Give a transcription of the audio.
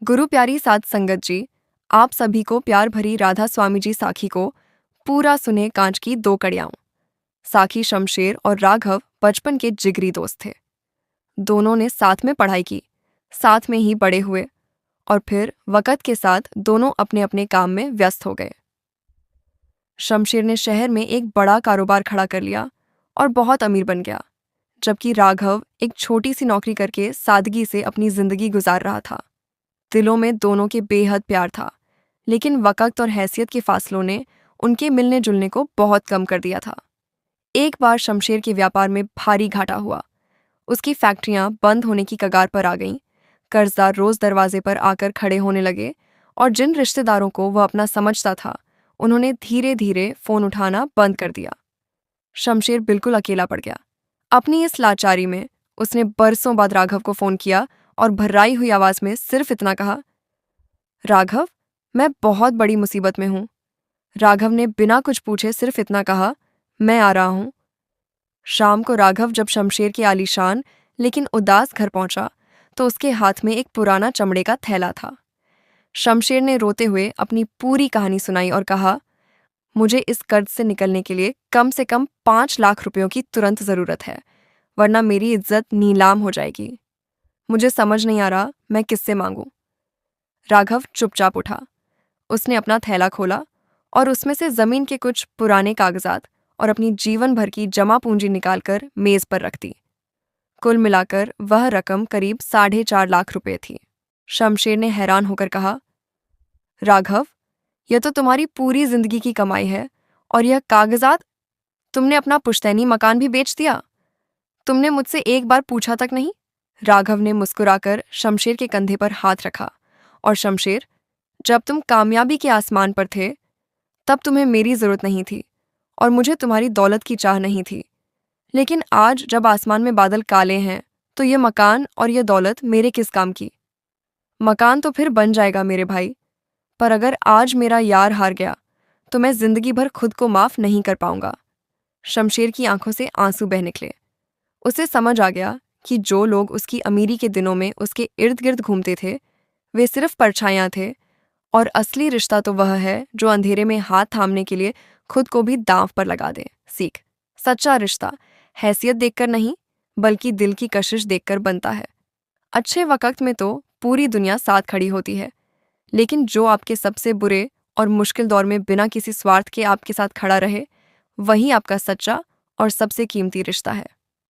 गुरु प्यारी साध संगत जी, आप सभी को प्यार भरी राधा स्वामी जी साखी को पूरा सुने कांच की दो कड़ियाँ। साखी शमशेर और राघव बचपन के जिगरी दोस्त थे। दोनों ने साथ में पढ़ाई की, साथ में ही बड़े हुए और फिर वक़्त के साथ दोनों अपने अपने काम में व्यस्त हो गए। शमशेर ने शहर में एक बड़ा कारोबार खड़ा कर लिया और बहुत अमीर बन गया, जबकि राघव एक छोटी सी नौकरी करके सादगी से अपनी जिंदगी गुजार रहा था। दिलों में दोनों के बेहद प्यार था, लेकिन वक़्त और हैसियत के फासलों ने उनके मिलने जुलने को बहुत कम कर दिया था। एक बार शमशेर के व्यापार में भारी घाटा हुआ। उसकी फैक्ट्रियां बंद होने की कगार पर आ गईं। कर्जदार रोज दरवाजे पर आकर खड़े होने लगे और जिन रिश्तेदारों को वह अपना समझता था, उन्होंने धीरे धीरे फोन उठाना बंद कर दिया। शमशेर बिल्कुल अकेला पड़ गया। अपनी इस लाचारी में उसने बरसों बाद राघव को फोन किया और भर्राई हुई आवाज में सिर्फ इतना कहा, राघव, मैं बहुत बड़ी मुसीबत में हूं। राघव ने बिना कुछ पूछे सिर्फ इतना कहा, मैं आ रहा हूं। शाम को राघव जब शमशेर के आलीशान लेकिन उदास घर पहुंचा तो उसके हाथ में एक पुराना चमड़े का थैला था। शमशेर ने रोते हुए अपनी पूरी कहानी सुनाई और कहा, मुझे इस कर्ज से निकलने के लिए कम से कम 5 लाख रुपयों की तुरंत जरूरत है, वरना मेरी इज्जत नीलाम हो जाएगी। मुझे समझ नहीं आ रहा मैं किससे मांगूं। राघव चुपचाप उठा। उसने अपना थैला खोला और उसमें से जमीन के कुछ पुराने कागजात और अपनी जीवन भर की जमा पूंजी निकालकर मेज पर रख दी। कुल मिलाकर वह रकम करीब 4.5 लाख रुपए थी। शमशेर ने हैरान होकर कहा, राघव, यह तो तुम्हारी पूरी जिंदगी की कमाई है, और यह कागजात? तुमने अपना पुश्तैनी मकान भी बेच दिया? तुमने मुझसे एक बार पूछा तक नहीं? राघव ने मुस्कुराकर शमशेर के कंधे पर हाथ रखा। और शमशेर, जब तुम कामयाबी के आसमान पर थे, तब तुम्हें मेरी जरूरत नहीं थी और मुझे तुम्हारी दौलत की चाह नहीं थी। लेकिन आज जब आसमान में बादल काले हैं, तो ये मकान और ये दौलत मेरे किस काम की? मकान तो फिर बन जाएगा मेरे भाई, पर अगर आज मेरा यार हार गया तो मैं जिंदगी भर खुद को माफ नहीं कर पाऊंगा। शमशेर की आंखों से आंसू बह निकले। उसे समझ आ गया कि जो लोग उसकी अमीरी के दिनों में उसके इर्द गिर्द घूमते थे, वे सिर्फ परछाइयां थे, और असली रिश्ता तो वह है जो अंधेरे में हाथ थामने के लिए खुद को भी दांव पर लगा दे। सीख, सच्चा रिश्ता हैसियत देखकर नहीं, बल्कि दिल की कशिश देखकर बनता है। अच्छे वक्त में तो पूरी दुनिया साथ खड़ी होती है, लेकिन जो आपके सबसे बुरे और मुश्किल दौर में बिना किसी स्वार्थ के आपके साथ खड़ा रहे, वही आपका सच्चा और सबसे कीमती रिश्ता है।